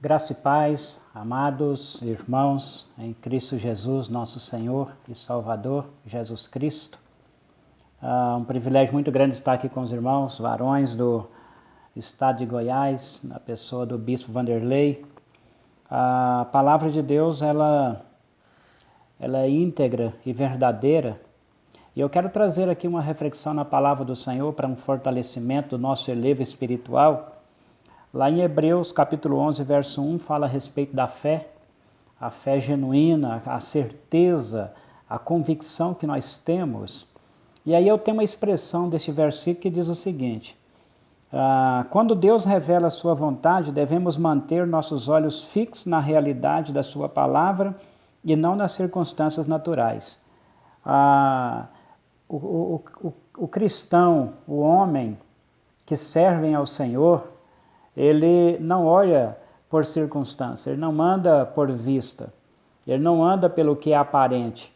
Graça e paz, amados irmãos, em Cristo Jesus, nosso Senhor e Salvador, Jesus Cristo. Um privilégio muito grande estar aqui com os irmãos, varões do estado de Goiás, na pessoa do Bispo Vanderlei. A palavra de Deus, ela é íntegra e verdadeira. E eu quero trazer aqui uma reflexão na palavra do Senhor para um fortalecimento do nosso elevo espiritual. Lá em Hebreus capítulo 11, verso 1, fala a respeito da fé, a fé genuína, a certeza, a convicção que nós temos. E aí eu tenho uma expressão deste versículo que diz o seguinte: quando Deus revela a sua vontade, devemos manter nossos olhos fixos na realidade da sua palavra e não nas circunstâncias naturais. O cristão, o homem que servem ao Senhor, ele não olha por circunstância, ele não anda por vista, ele não anda pelo que é aparente,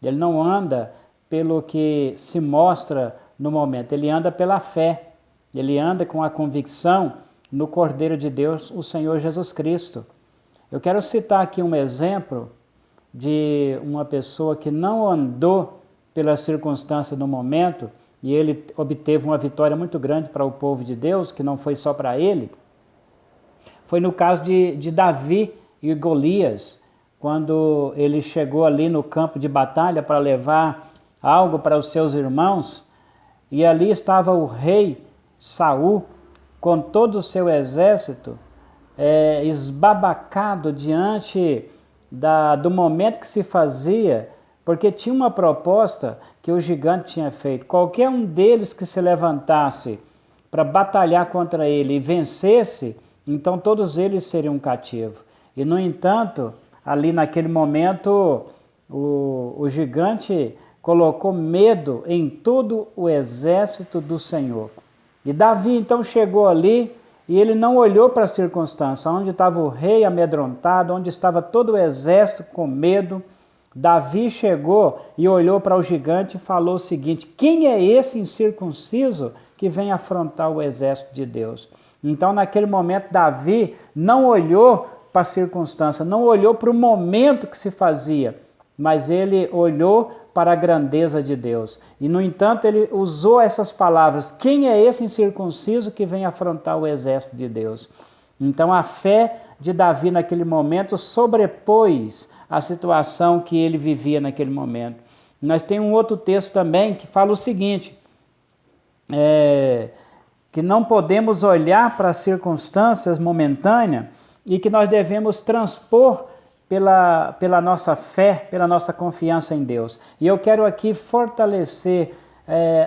ele não anda pelo que se mostra no momento, ele anda pela fé, ele anda com a convicção no Cordeiro de Deus, o Senhor Jesus Cristo. Eu quero citar aqui um exemplo de uma pessoa que não andou pela circunstância do momento, e ele obteve uma vitória muito grande para o povo de Deus, que não foi só para ele. Foi no caso de Davi e Golias, quando ele chegou ali no campo de batalha para levar algo para os seus irmãos, e ali estava o rei Saul com todo o seu exército, esbabacado diante do momento que se fazia, porque tinha uma proposta que o gigante tinha feito. Qualquer um deles que se levantasse para batalhar contra ele e vencesse, então todos eles seriam cativos. E no entanto, ali naquele momento, o gigante colocou medo em todo o exército do Senhor. E Davi então chegou ali e ele não olhou para a circunstância, onde estava o rei amedrontado, onde estava todo o exército com medo. Davi chegou e olhou para o gigante e falou o seguinte: quem é esse incircunciso que vem afrontar o exército de Deus? Então, naquele momento, Davi não olhou para a circunstância, não olhou para o momento que se fazia, mas ele olhou para a grandeza de Deus. E, no entanto, ele usou essas palavras: quem é esse incircunciso que vem afrontar o exército de Deus? Então, a fé de Davi naquele momento sobrepôs a situação que ele vivia naquele momento. Nós temos um outro texto também que fala o seguinte, que não podemos olhar para as circunstâncias momentâneas e que nós devemos transpor pela nossa fé, pela nossa confiança em Deus. E eu quero aqui fortalecer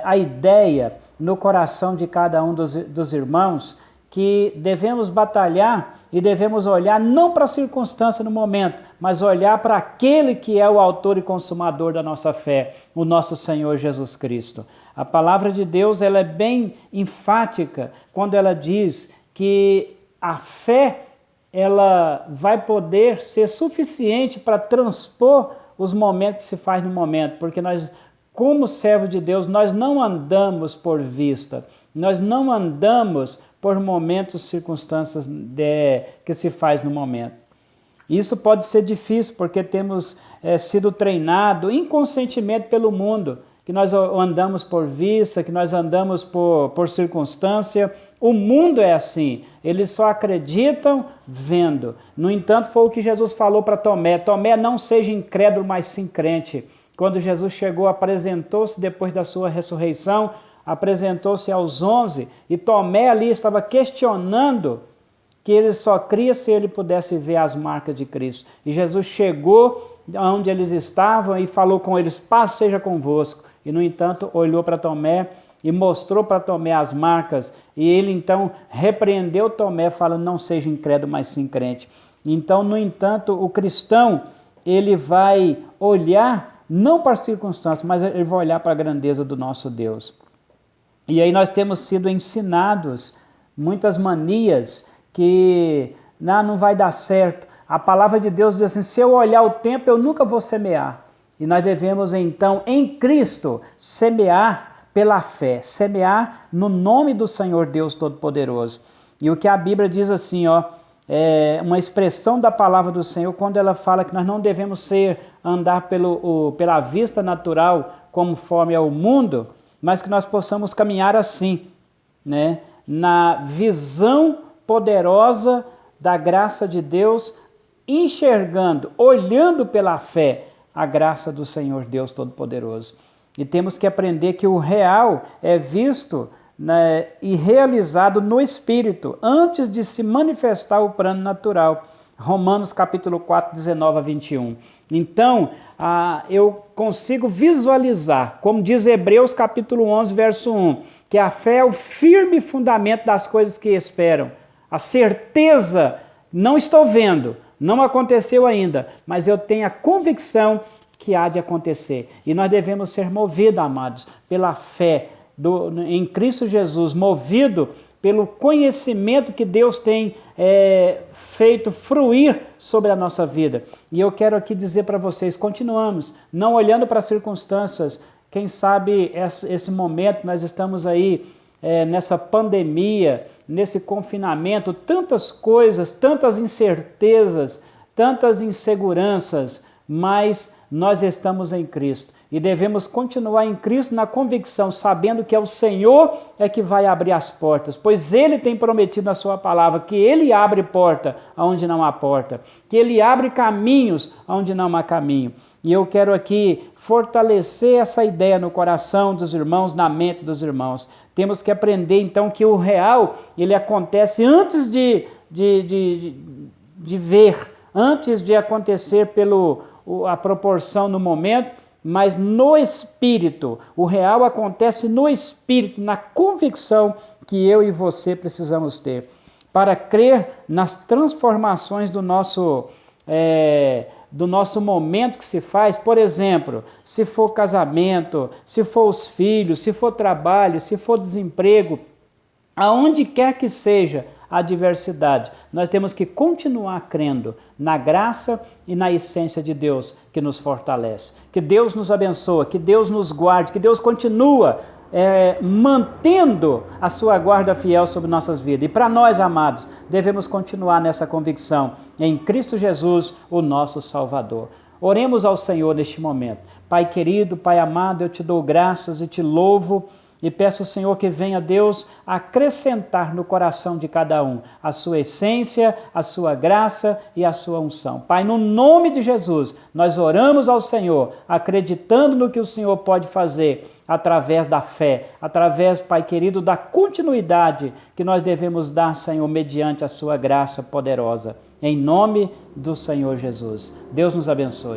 a ideia no coração de cada um dos irmãos que devemos batalhar e devemos olhar não para a circunstância no momento, mas olhar para aquele que é o autor e consumador da nossa fé, o nosso Senhor Jesus Cristo. A palavra de Deus, ela é bem enfática quando ela diz que a fé, ela vai poder ser suficiente para transpor os momentos que se faz no momento, porque nós, como servo de Deus, nós não andamos por vista, nós não andamos por momentos, circunstâncias que se faz no momento. Isso pode ser difícil porque temos sido treinados inconscientemente pelo mundo, que nós andamos por vista, que nós andamos por circunstância. O mundo é assim, eles só acreditam vendo. No entanto, foi o que Jesus falou para Tomé: Tomé, não seja incrédulo, mas sim crente. Quando Jesus chegou, apresentou-se depois da sua ressurreição, apresentou-se aos 11, e Tomé ali estava questionando que ele só cria se ele pudesse ver as marcas de Cristo. E Jesus chegou onde eles estavam e falou com eles: paz seja convosco. E, no entanto, olhou para Tomé e mostrou para Tomé as marcas, e ele então repreendeu Tomé, falando: não seja incrédulo, mas sim crente. Então, no entanto, o cristão, ele vai olhar não para as circunstâncias, mas ele vai olhar para a grandeza do nosso Deus. E aí nós temos sido ensinados muitas manias que não vai dar certo. A palavra de Deus diz assim: se eu olhar o tempo, eu nunca vou semear. E nós devemos então, em Cristo, semear pela fé, semear no nome do Senhor Deus Todo-Poderoso. E o que a Bíblia diz assim, uma expressão da palavra do Senhor quando ela fala que nós não devemos andar pela vista natural conforme ao mundo, mas que nós possamos caminhar assim, né? Na visão poderosa da graça de Deus, enxergando, olhando pela fé a graça do Senhor Deus Todo-Poderoso. E temos que aprender que o real é visto, né, e realizado no Espírito, antes de se manifestar o plano natural. Romanos capítulo 4, 19 a 21. Então, eu consigo visualizar, como diz Hebreus capítulo 11, verso 1, que a fé é o firme fundamento das coisas que esperam. A certeza, não estou vendo, não aconteceu ainda, mas eu tenho a convicção que há de acontecer. E nós devemos ser movidos, amados, pela fé em Cristo Jesus, movido pelo conhecimento que Deus tem feito fruir sobre a nossa vida. E eu quero aqui dizer para vocês, continuamos, não olhando para as circunstâncias. Quem sabe esse momento nós estamos aí nessa pandemia, nesse confinamento, tantas coisas, tantas incertezas, tantas inseguranças, mas nós estamos em Cristo e devemos continuar em Cristo na convicção, sabendo que é o Senhor que vai abrir as portas, pois Ele tem prometido na sua palavra que Ele abre porta onde não há porta, que Ele abre caminhos onde não há caminho. E eu quero aqui fortalecer essa ideia no coração dos irmãos, na mente dos irmãos. Temos que aprender então que o real, ele acontece antes de ver, antes de acontecer a proporção no momento, mas no Espírito. O real acontece no Espírito, na convicção que eu e você precisamos ter, para crer nas transformações do nosso momento que se faz. Por exemplo, se for casamento, se for os filhos, se for trabalho, se for desemprego, aonde quer que seja a adversidade, nós temos que continuar crendo na graça e na essência de Deus que nos fortalece. Que Deus nos abençoe, que Deus nos guarde, que Deus continua mantendo a sua guarda fiel sobre nossas vidas. E para nós, amados, devemos continuar nessa convicção em Cristo Jesus, o nosso Salvador. Oremos ao Senhor neste momento. Pai querido, Pai amado, eu te dou graças e te louvo e peço ao Senhor que venha, Deus, acrescentar no coração de cada um a sua essência, a sua graça e a sua unção. Pai, no nome de Jesus, nós oramos ao Senhor, acreditando no que o Senhor pode fazer através da fé, através, Pai querido, da continuidade que nós devemos dar, Senhor, mediante a sua graça poderosa. Em nome do Senhor Jesus. Deus nos abençoe.